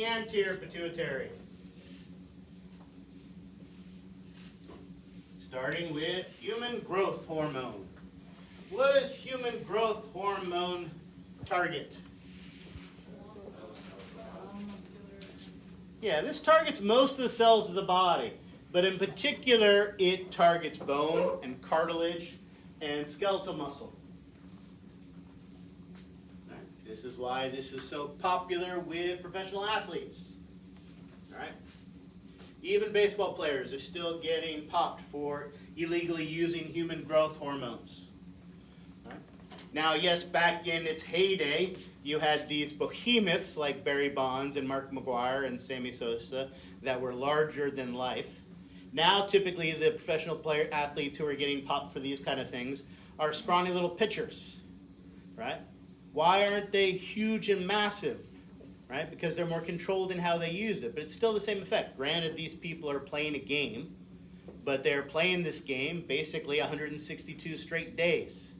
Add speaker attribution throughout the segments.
Speaker 1: the anterior pituitary. Starting with human growth hormone. What does human growth hormone target? Yeah, this targets most of the cells of the body, but in particular, it targets bone and cartilage and skeletal muscle. All right. This is why this is so popular with professional athletes. All right. Even baseball players are still getting popped for illegally using human growth hormones. All right. Now, yes, back in its heyday, you had these behemoths like Barry Bonds and Mark McGwire and Sammy Sosa that were larger than life. Now, typically, the professional player athletes who are getting popped for these kind of things are scrawny little pitchers, right? Why aren't they huge and massive, right? Because they're more controlled in how they use it, but it's still the same effect. Granted, these people are playing a game, but they're playing this game basically 162 straight days.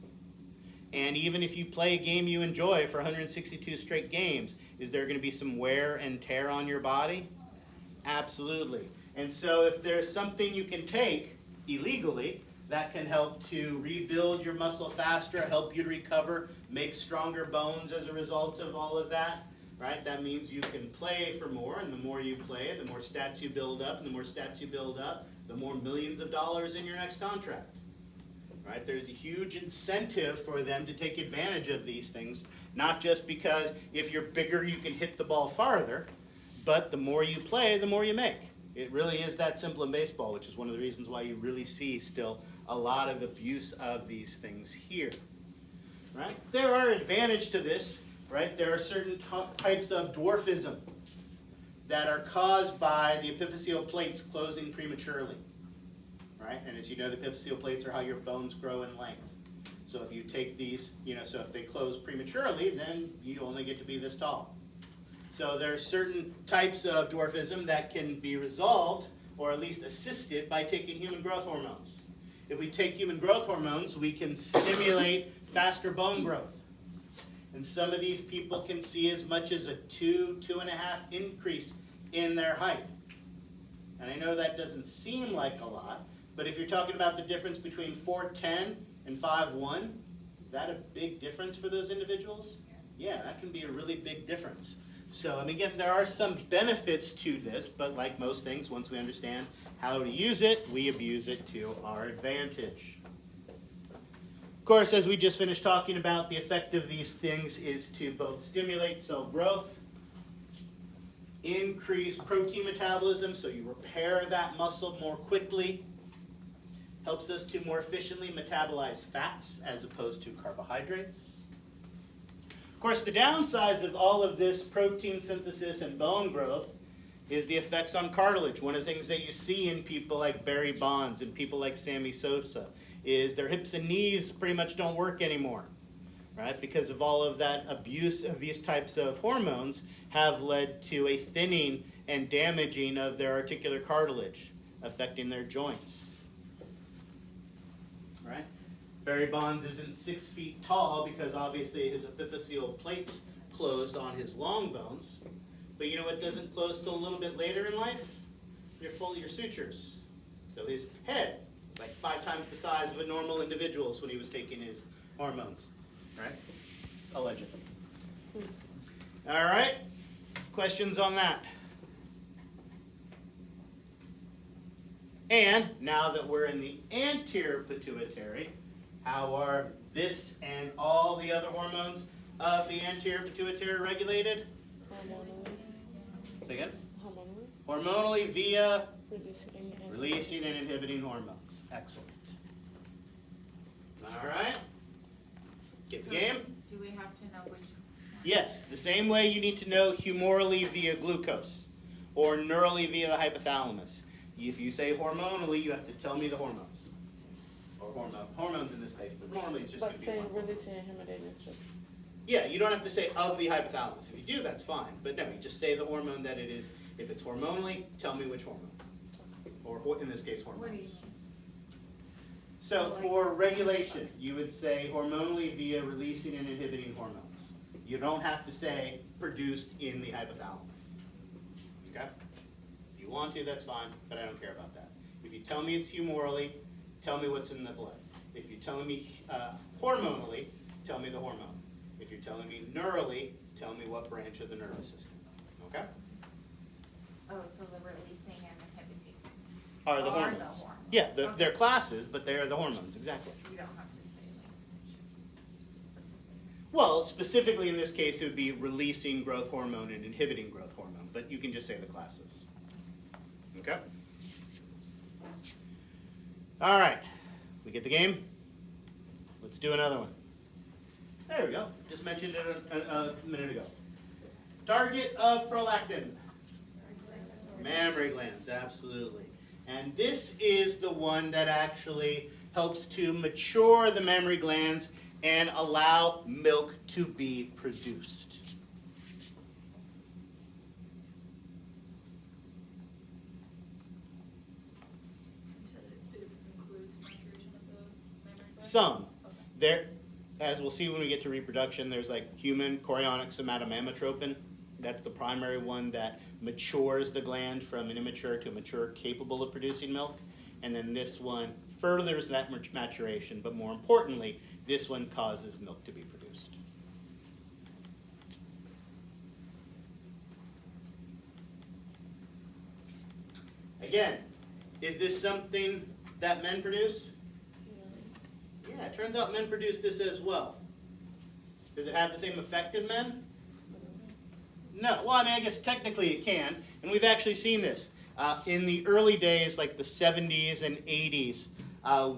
Speaker 1: And even if you play a game you enjoy for 162 straight games, is there going to be some wear and tear on your body? Absolutely. And so if there's something you can take illegally that can help to rebuild your muscle faster, help you to recover, make stronger bones as a result of all of that, right? That means you can play for more, and the more you play, the more stats you build up, and the more stats you build up, the more millions of dollars in your next contract. Right? There's a huge incentive for them to take advantage of these things, not just because if you're bigger you can hit the ball farther, but the more you play, the more you make. It really is that simple in baseball, which is one of the reasons why you really see still a lot of abuse of these things here. Right? There are advantages to this, right? There are certain types of dwarfism that are caused by the epiphyseal plates closing prematurely. Right? And as you know, the epiphyseal plates are how your bones grow in length. So if you take these, so if they close prematurely, then you only get to be this tall. So there are certain types of dwarfism that can be resolved, or at least assisted, by taking human growth hormones. If we take human growth hormones, we can stimulate faster bone growth. And some of these people can see as much as a 2.5 increase in their height. And I know that doesn't seem like a lot, but if you're talking about the difference between 4'10" and 5'1", is that a big difference for those individuals? Yeah, that can be a really big difference. So, and again, there are some benefits to this, but like most things, once we understand how to use it, we abuse it to our advantage. Of course, as we just finished talking about, the effect of these things is to both stimulate cell growth, increase protein metabolism, so you repair that muscle more quickly, helps us to more efficiently metabolize fats as opposed to carbohydrates. Of course, the downsides of all of this protein synthesis and bone growth is the effects on cartilage. One of the things that you see in people like Barry Bonds and people like Sammy Sosa is their hips and knees pretty much don't work anymore, right? Because of all of that abuse of these types of hormones have led to a thinning and damaging of their articular cartilage, affecting their joints. Right? Barry Bonds isn't 6 feet tall because obviously his epiphyseal plates closed on his long bones. But you know what doesn't close till a little bit later in life? Your sutures. So his head is like 5 times the size of a normal individual's when he was taking his hormones. Right? Allegedly. All right. Questions on that? And now that we're in the anterior pituitary, how are this and all the other hormones of the anterior pituitary regulated?
Speaker 2: Hormonally.
Speaker 1: Say again?
Speaker 2: Hormonally.
Speaker 1: Hormonally via releasing and inhibiting hormones. Excellent. All right. Get the game?
Speaker 3: Do we have to know which one?
Speaker 1: Yes. The same way you need to know humorally via glucose or neurally via the hypothalamus. If you say hormonally, you have to tell me the hormones. Or hormones in this case, but normally it's just going
Speaker 2: But
Speaker 1: to be
Speaker 2: saying
Speaker 1: hormone.
Speaker 2: releasing and inhibiting is just...
Speaker 1: Yeah, you don't have to say of the hypothalamus. If you do, that's fine. But no, you just say the hormone that it is. If it's hormonally, tell me which hormone. Or in this case, hormones.
Speaker 3: What do you mean?
Speaker 1: So for regulation, you would say hormonally via releasing and inhibiting hormones. You don't have to say produced in the hypothalamus. want to, that's fine, but I don't care about that. If you tell me it's humorally, tell me what's in the blood. If you're telling me hormonally, tell me the hormone. If you're telling me neurally, tell me what branch of the nervous system. Okay?
Speaker 3: Oh, so the releasing and inhibiting.
Speaker 1: Are the
Speaker 3: Are the
Speaker 1: hormones.
Speaker 3: hormones.
Speaker 1: Yeah,
Speaker 3: Okay.
Speaker 1: they're classes, but they are the hormones, exactly.
Speaker 3: You don't have to say like specific.
Speaker 1: Well, specifically in this case, it would be releasing growth hormone and inhibiting growth hormone, but you can just say the classes. Okay? All right. We get the game? Let's do another one. There we go. Just mentioned it a minute ago. Target of prolactin. Mammary glands, absolutely. And this is the one that actually helps to mature the mammary glands and allow milk to be produced.
Speaker 4: You said it includes maturation of the mammary gland?
Speaker 1: Some.
Speaker 4: Okay.
Speaker 1: There, as we'll see when we get to reproduction, there's like human chorionic somatomammotropin. That's the primary one that matures the gland from an immature to a mature capable of producing milk. And then this one furthers that maturation, but more importantly, this one causes milk to be produced. Again, is this something that men produce? Yeah, it turns out men produce this as well. Does it have the same effect in men? No. Well, I mean, I guess technically it can, and we've actually seen this. In the early days, like the 70s and 80s,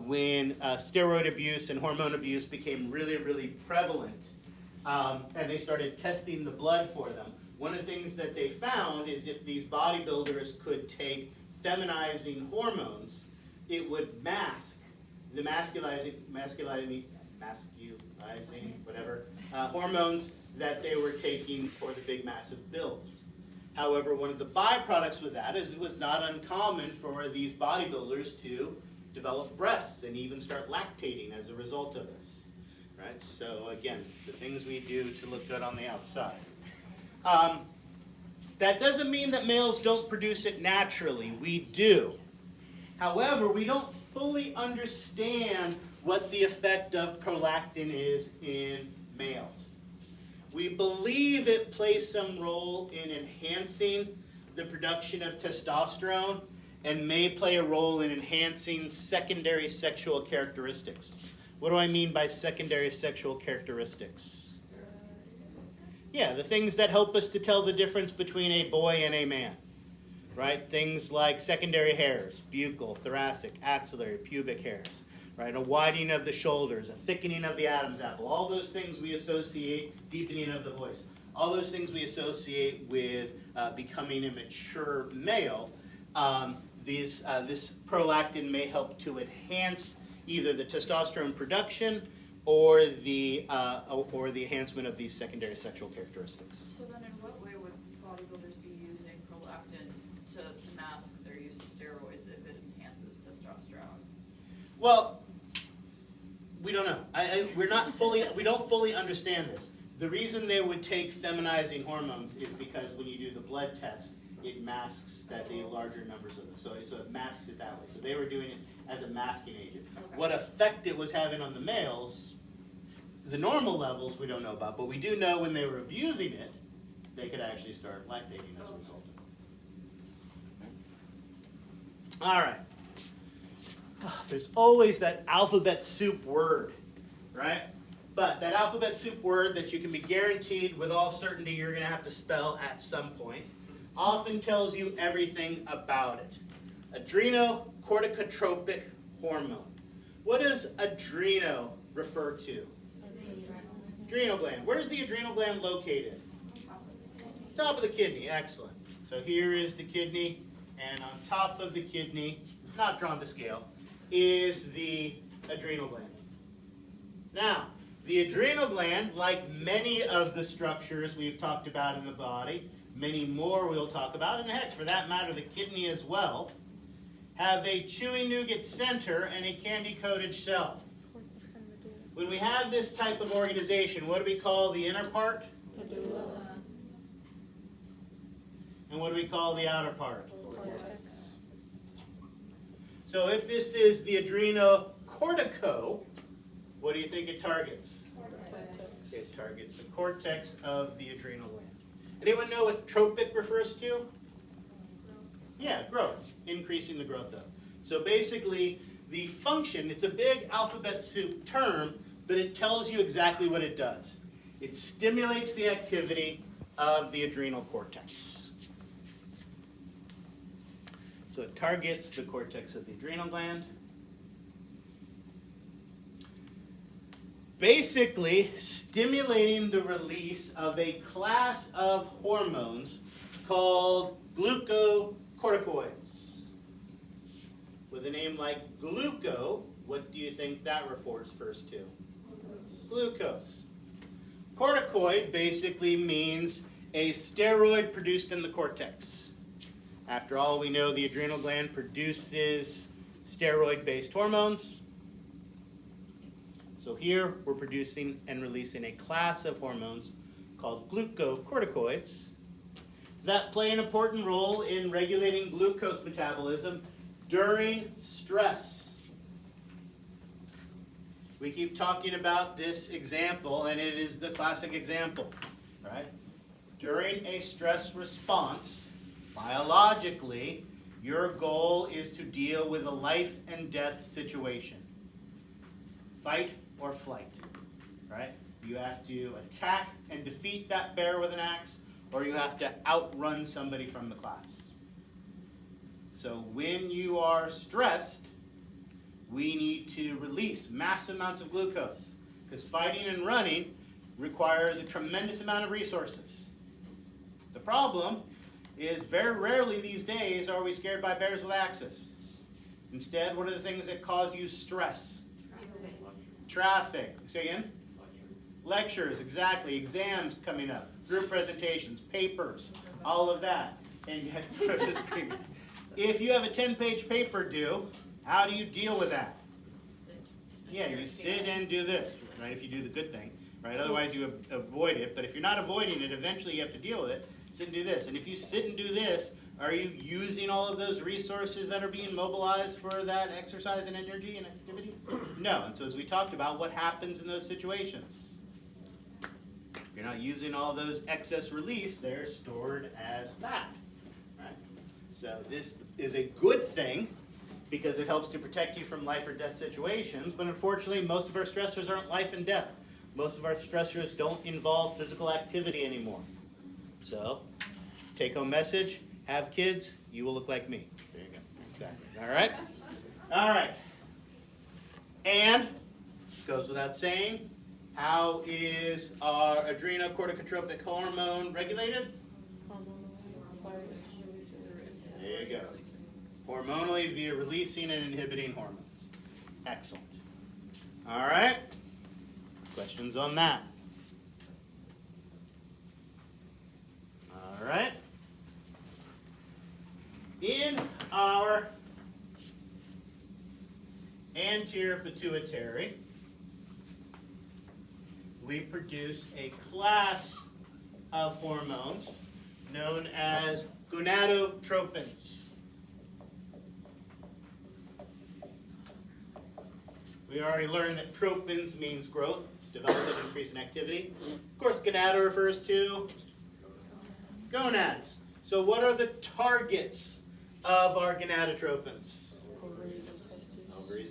Speaker 1: when steroid abuse and hormone abuse became really, really prevalent, and they started testing the blood for them, one of the things that they found is if these bodybuilders could take feminizing hormones, it would mask the masculizing whatever hormones that they were taking for the big massive builds. However, one of the byproducts with that is it was not uncommon for these bodybuilders to develop breasts and even start lactating as a result of this. Right? So again, the things we do to look good on the outside. That doesn't mean that males don't produce it naturally. We do. However, we don't fully understand what the effect of prolactin is in males. We believe it plays some role in enhancing the production of testosterone and may play a role in enhancing secondary sexual characteristics. What do I mean by secondary sexual characteristics? Yeah, the things that help us to tell the difference between a boy and a man. Right? Things like secondary hairs, buccal, thoracic, axillary, pubic hairs. Right? A widening of the shoulders, a thickening of the Adam's apple. All those things we associate, deepening of the voice. All those things we associate with becoming a mature male. This prolactin may help to enhance either the testosterone production or the enhancement of these secondary sexual characteristics.
Speaker 4: So then in what way would bodybuilders be using prolactin to mask their use of steroids if it enhances testosterone?
Speaker 1: Well, we don't know. We don't fully understand this. The reason they would take feminizing hormones is because when you do the blood test, it masks that the larger numbers of them. So it masks it that way. So they were doing it as a masking agent.
Speaker 4: Okay.
Speaker 1: What effect it was having on the males, the normal levels we don't know about, but we do know when they were abusing it, they could actually start lactating as a result of it. All right. There's always that alphabet soup word, right? But that alphabet soup word that you can be guaranteed with all certainty you're going to have to spell at some point often tells you everything about it. Adrenocorticotropic hormone. What does adreno refer to? Adrenal gland. Where's the adrenal gland located? Top of the kidney. Excellent. So here is the kidney, and on top of the kidney, not drawn to scale, is the adrenal gland. Now, the adrenal gland, like many of the structures we've talked about in the body, many more we'll talk about, and heck, for that matter, the kidney as well, have a chewy nougat center and a candy-coated shell. When we have this type of organization, what do we call the inner part?
Speaker 2: Medulla.
Speaker 1: And what do we call the outer part?
Speaker 2: Cortex.
Speaker 1: So if this is the adrenocortico, what do you think it targets? It targets the cortex of the adrenal gland. Anyone know what tropic refers to? Yeah, growth. Increasing the growth of. So basically, the function, it's a big alphabet soup term, but it tells you exactly what it does. It stimulates the activity of the adrenal cortex. So it targets the cortex of the adrenal gland. Basically, stimulating the release of a class of hormones called glucocorticoids. With a name like gluco, what do you think that refers first to? Glucose. Corticoid basically means a steroid produced in the cortex. After all, we know the adrenal gland produces steroid-based hormones. So here we're producing and releasing a class of hormones called glucocorticoids that play an important role in regulating glucose metabolism during stress. We keep talking about this example, and it is the classic example, right? During a stress response, biologically, your goal is to deal with a life and death situation. Fight or flight, right? You have to attack and defeat that bear with an axe, or you have to outrun somebody from the class. So when you are stressed, we need to release massive amounts of glucose, because fighting and running requires a tremendous amount of resources. The problem is very rarely these days are we scared by bears with axes. Instead, what are the things that cause you stress? Traffic. Say again? Lectures, exactly. Exams coming up. Group presentations, papers, all of that. And yet, if you have a 10-page paper due, how do you deal with that?
Speaker 4: Sit.
Speaker 1: Yeah, you sit and do this, right? If you do the good thing, right? Otherwise, you avoid it. But if you're not avoiding it, eventually you have to deal with it. Sit and do this. And if you sit and do this, are you using all of those resources that are being mobilized for that exercise and energy and activity? No. And so as we talked about, what happens in those situations? If you're not using all those excess release, they're stored as fat. Right? So this is a good thing because it helps to protect you from life or death situations, but unfortunately most of our stressors aren't life and death. Most of our stressors don't involve physical activity anymore. So, take-home message, have kids, you will look like me. There you go. Exactly. All right? All right. And, goes without saying, how is our adrenocorticotropic hormone regulated? There you go. Hormonally via releasing and inhibiting hormones. Excellent. All right. Questions on that? All right. In our anterior pituitary, we produce a class of hormones known as gonadotropins. We already learned that tropins means growth, development, increase in activity. Of course, gonado refers to gonads. So what are the targets of our gonadotropins? Ovaries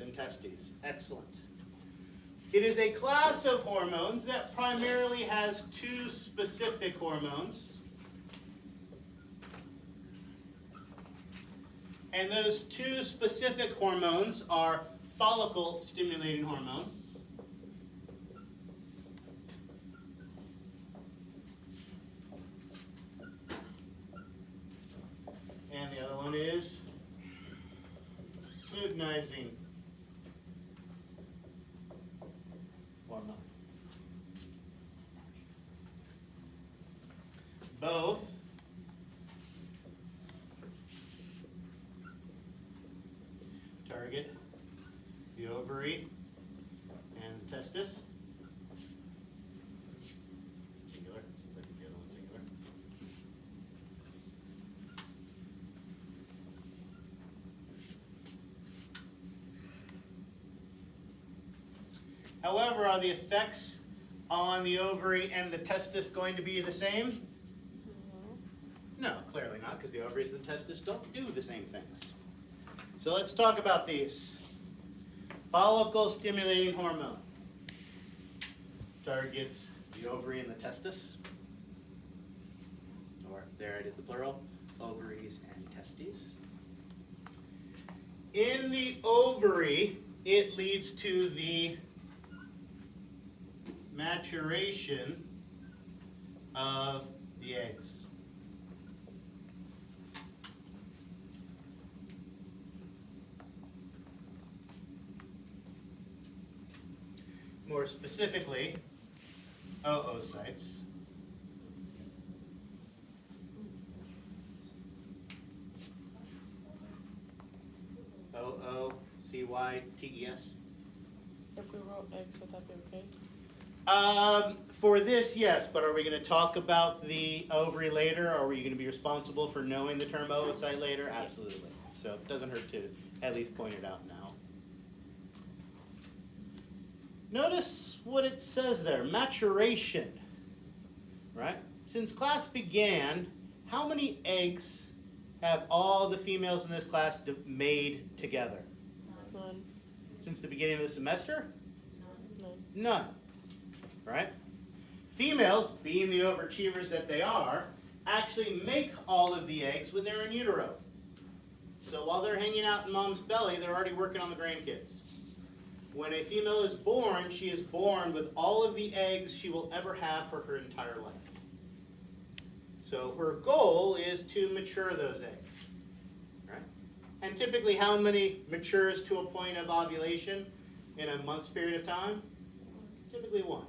Speaker 1: and testes. Excellent. It is a class of hormones that primarily has two specific hormones. And those two specific hormones are follicle stimulating hormone and the other one is luteinizing hormone. Both target the ovary and the testis. Singular. The other one singular. However, are the effects on the ovary and the testis going to be the same? No, clearly not, because the ovaries and the testis don't do the same things. So let's talk about these. Follicle stimulating hormone targets the ovary and the testis, or there I did the plural, ovaries and testes. In the ovary, it leads to the maturation of the eggs. More specifically, oocytes. oocytes.
Speaker 2: If we wrote eggs, would that be okay?
Speaker 1: For this, yes, but are we going to talk about the ovary later, or are you going to be responsible for knowing the term oocyte later? Absolutely. So it doesn't hurt to at least point it out now. Notice what it says there, maturation, right? Since class began, how many eggs have all the females in this class made together?
Speaker 2: None.
Speaker 1: Since the beginning of the semester?
Speaker 2: None.
Speaker 1: None, right? Females, being the overachievers that they are, actually make all of the eggs when they're in utero. So while they're hanging out in mom's belly, they're already working on the grandkids. When a female is born, she is born with all of the eggs she will ever have for her entire life. So her goal is to mature those eggs, right? And typically how many matures to a point of ovulation in a month's period of time? Typically one,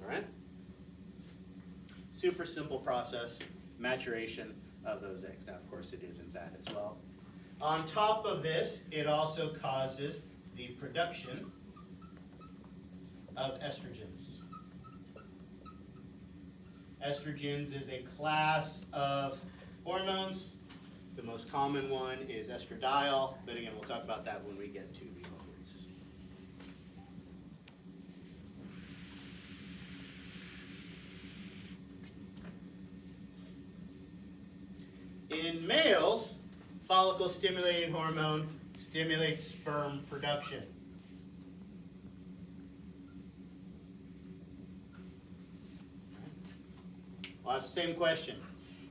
Speaker 1: all right? Super simple process, maturation of those eggs. Now, of course, it isn't that as well. On top of this, it also causes the production of estrogens. Estrogens is a class of hormones. The most common one is estradiol, but again, we'll talk about that when we get to the ovaries. In males, follicle stimulating hormone stimulates sperm production. I'll ask the same question.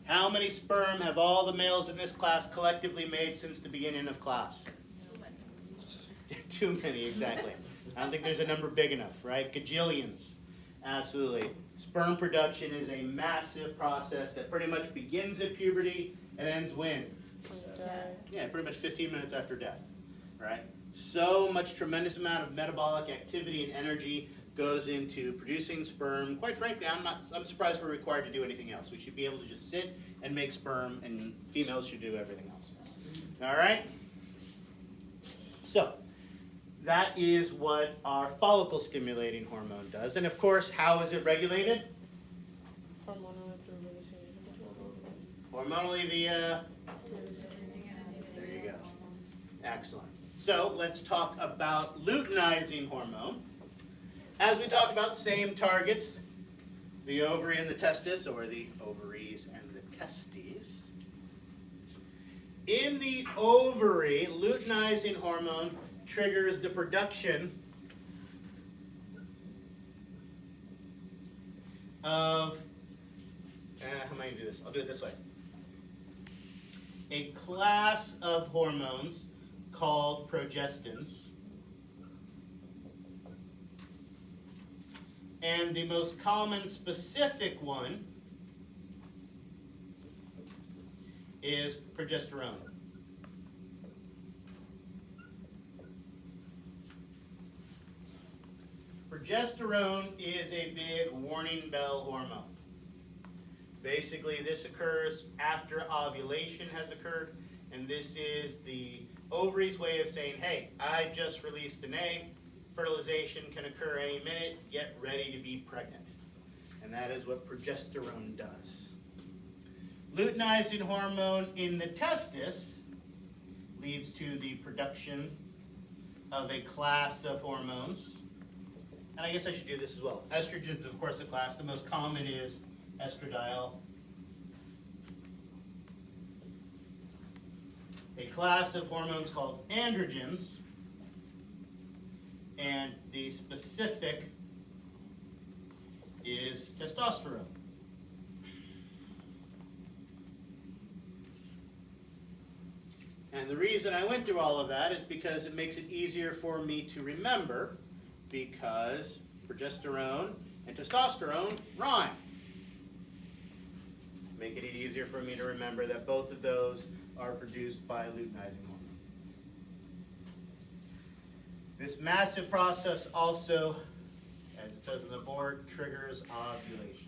Speaker 1: How many sperm have all the males in this class collectively made since the beginning of class? Too many, exactly. I don't think there's a number big enough, right? Gajillions. Absolutely. Sperm production is a massive process that pretty much begins at puberty and ends when? Yeah, pretty much 15 minutes after death, right? So much tremendous amount of metabolic activity and energy goes into producing sperm. Quite frankly, I'm surprised we're required to do anything else. We should be able to just sit and make sperm, and females should do everything else. All right? So, that is what our follicle stimulating hormone does. And of course, how is it regulated? Hormonally via. There you go. Excellent. So let's talk about luteinizing hormone. As we talked about, same targets, the ovary and the testis, or the ovaries and the testes. In the ovary, luteinizing hormone triggers the production of, how am I going to do this? I'll do it this way. A class of hormones called progestins. And the most common specific one is progesterone. Progesterone is a big warning bell hormone. Basically, this occurs after ovulation has occurred, and this is the ovary's way of saying, hey, I just released an egg, fertilization can occur any minute, get ready to be pregnant. And that is what progesterone does. Luteinizing hormone in the testis leads to the production of a class of hormones and I guess I should do this as well. Estrogens, of course, a class. The most common is estradiol. A class of hormones called androgens, and the specific is testosterone. And the reason I went through all of that is because it makes it easier for me to remember, because progesterone and testosterone rhyme. Making it easier for me to remember that both of those are produced by luteinizing hormone. This massive process also, as it says on the board, triggers ovulation.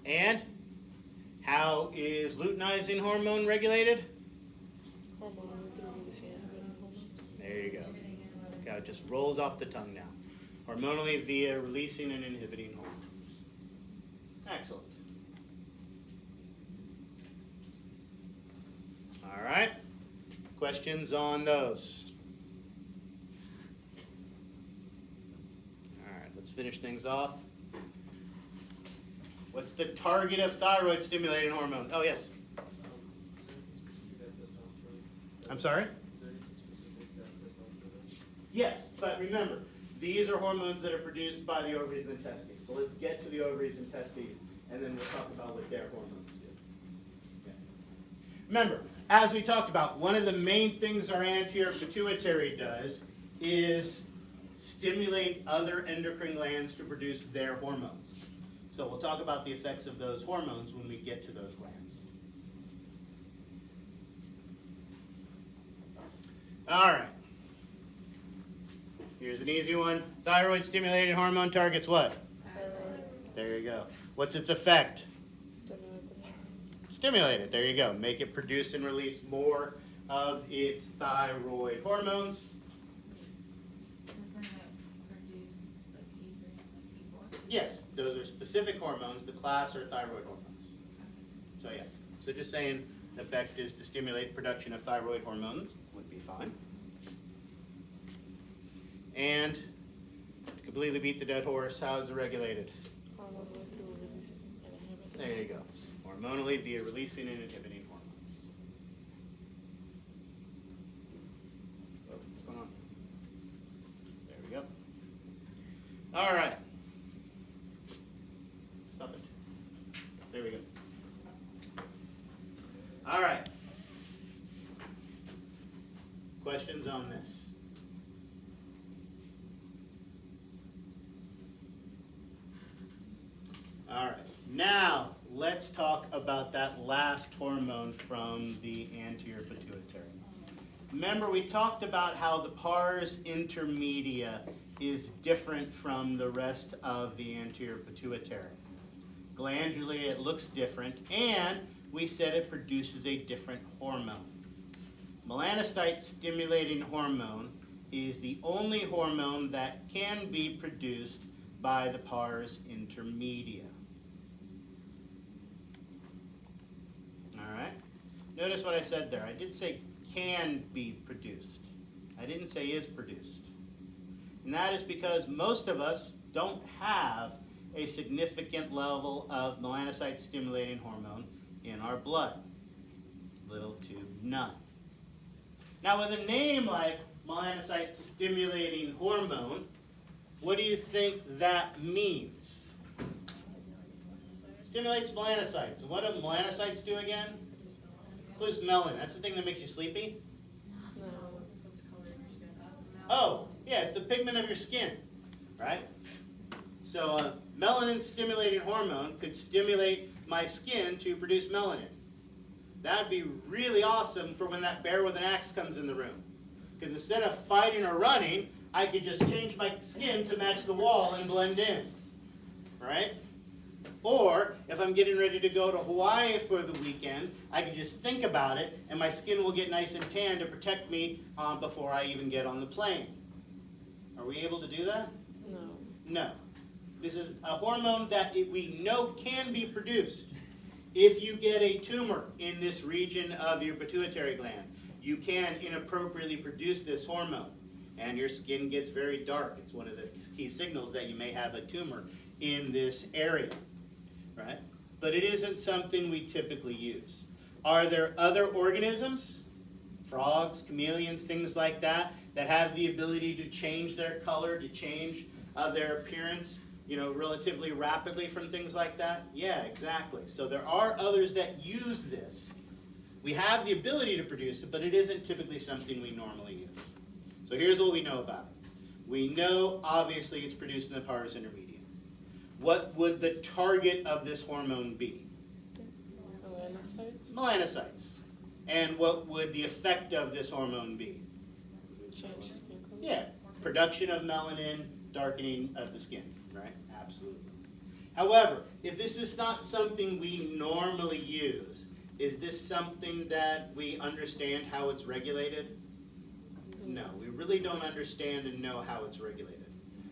Speaker 1: And how is luteinizing hormone regulated?
Speaker 2: Hormone through releasing inhibiting hormones.
Speaker 1: There you go. Look how it just rolls off the tongue now. Hormonally via releasing and inhibiting hormones. Excellent. All right. Questions on those? All right, let's finish things off. What's the target of thyroid stimulating hormone? Oh, yes. I'm sorry? Yes, but remember, these are hormones that are produced by the ovaries and the testes. So let's get to the ovaries and testes, and then we'll talk about what their hormones do. Okay. Remember, as we talked about, one of the main things our anterior pituitary does is stimulate other endocrine glands to produce their hormones. So we'll talk about the effects of those hormones when we get to those glands. All right. Here's an easy one. Thyroid stimulating hormone targets what?
Speaker 2: Thyroid.
Speaker 1: There you go. What's its effect?
Speaker 2: Stimulate the thyroid.
Speaker 1: Stimulate it. There you go. Make it produce and release more of its thyroid hormones.
Speaker 3: Doesn't it produce the T3 and the T4?
Speaker 1: Yes, those are specific hormones. The class are thyroid hormones. So yeah. So just saying the effect is to stimulate production of thyroid hormones would be fine. And to completely beat the dead horse, how is it regulated?
Speaker 2: Hormonally through releasing and inhibiting.
Speaker 1: There you go. Hormonally via releasing and inhibiting hormones. Oh, what's going on? There we go. All right. Stop it. There we go. All right. Questions on this? All right. Now, let's talk about that last hormone from the anterior pituitary. Remember, we talked about how the pars intermedia is different from the rest of the anterior pituitary. Glandularly, it looks different, and we said it produces a different hormone. Melanocyte-stimulating hormone is the only hormone that can be produced by the pars intermedia. All right? Notice what I said there. I did say can be produced. I didn't say is produced. And that is because most of us don't have a significant level of melanocyte-stimulating hormone in our blood. Little to none. Now, with a name like melanocyte-stimulating hormone, what do you think that means? Stimulates melanocytes. What do melanocytes do again? Produce melanin. That's the thing that makes you sleepy?
Speaker 2: No.
Speaker 1: Oh, yeah, it's the pigment of your skin, right? So melanin-stimulating hormone could stimulate my skin to produce melanin. That'd be really awesome for when that bear with an axe comes in the room. Because instead of fighting or running, I could just change my skin to match the wall and blend in, right? Or if I'm getting ready to go to Hawaii for the weekend, I can just think about it and my skin will get nice and tan to protect me before I even get on the plane. Are we able to do that?
Speaker 2: No.
Speaker 1: No. This is a hormone that we know can be produced. If you get a tumor in this region of your pituitary gland, you can inappropriately produce this hormone, and your skin gets very dark. It's one of the key signals that you may have a tumor in this area, right? But it isn't something we typically use. Are there other organisms, frogs, chameleons, things like that, that have the ability to change their color, to change their appearance, relatively rapidly from things like that? Yeah, exactly. So there are others that use this. We have the ability to produce it, but it isn't typically something we normally use. So here's what we know about it. We know, obviously, it's produced in the pars intermedia. What would the target of this hormone be?
Speaker 2: Melanocytes?
Speaker 1: Melanocytes. And what would the effect of this hormone be?
Speaker 2: Change skin color?
Speaker 1: Yeah, production of melanin, darkening of the skin, right? Absolutely. However, if this is not something we normally use, is this something that we understand how it's regulated? No, we really don't understand and know how it's regulated,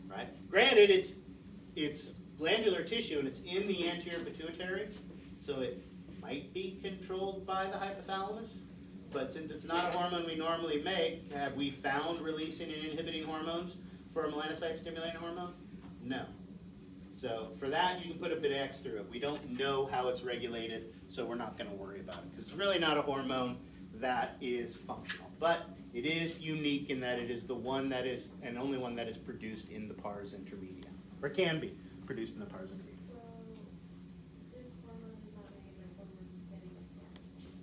Speaker 1: right? Granted, it's glandular tissue and it's in the anterior pituitary, so it might be controlled by the hypothalamus, but since it's not a hormone we normally make, have we found releasing and inhibiting hormones for a melanocyte-stimulating hormone? No. So for that, you can put a bit of X through it. We don't know how it's regulated, so we're not going to worry about it, because it's really not a hormone that is functional. But it is unique in that it is the one that is, and only one that is produced in the pars intermedia, or can be produced in the pars intermedia.
Speaker 5: So, this hormone is not made like when we're getting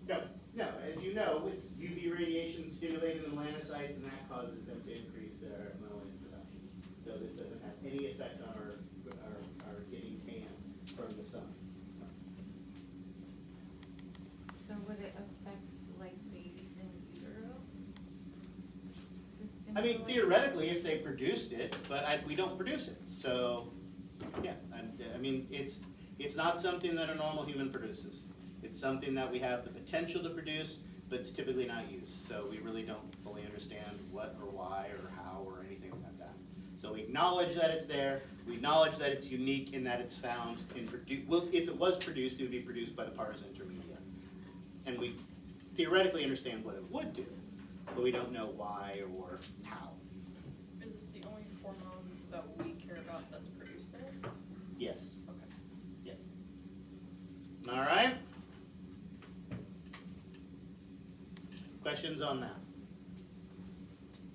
Speaker 5: cancers?
Speaker 1: No, as you know, it's UV radiation stimulating the melanocytes, and that causes them to increase their melanin production. So this doesn't have any effect on our getting tan from the sun.
Speaker 3: So would it affect like babies in utero? To
Speaker 1: I mean,
Speaker 3: stimulate?
Speaker 1: theoretically, if they produced it, but we don't produce it. So, yeah, I mean, it's not something that a normal human produces. It's something that we have the potential to produce, but it's typically not used. So we really don't fully understand what or why or how or anything like that. So we acknowledge that it's there. We acknowledge that it's unique in that it's found in if it was produced, it would be produced by the pars intermedia. And we theoretically understand what it would do, but we don't know why or how.
Speaker 4: Is this the only hormone that we care about that's produced there?
Speaker 1: Yes.
Speaker 4: Okay.
Speaker 1: Yes. All right. Questions on that?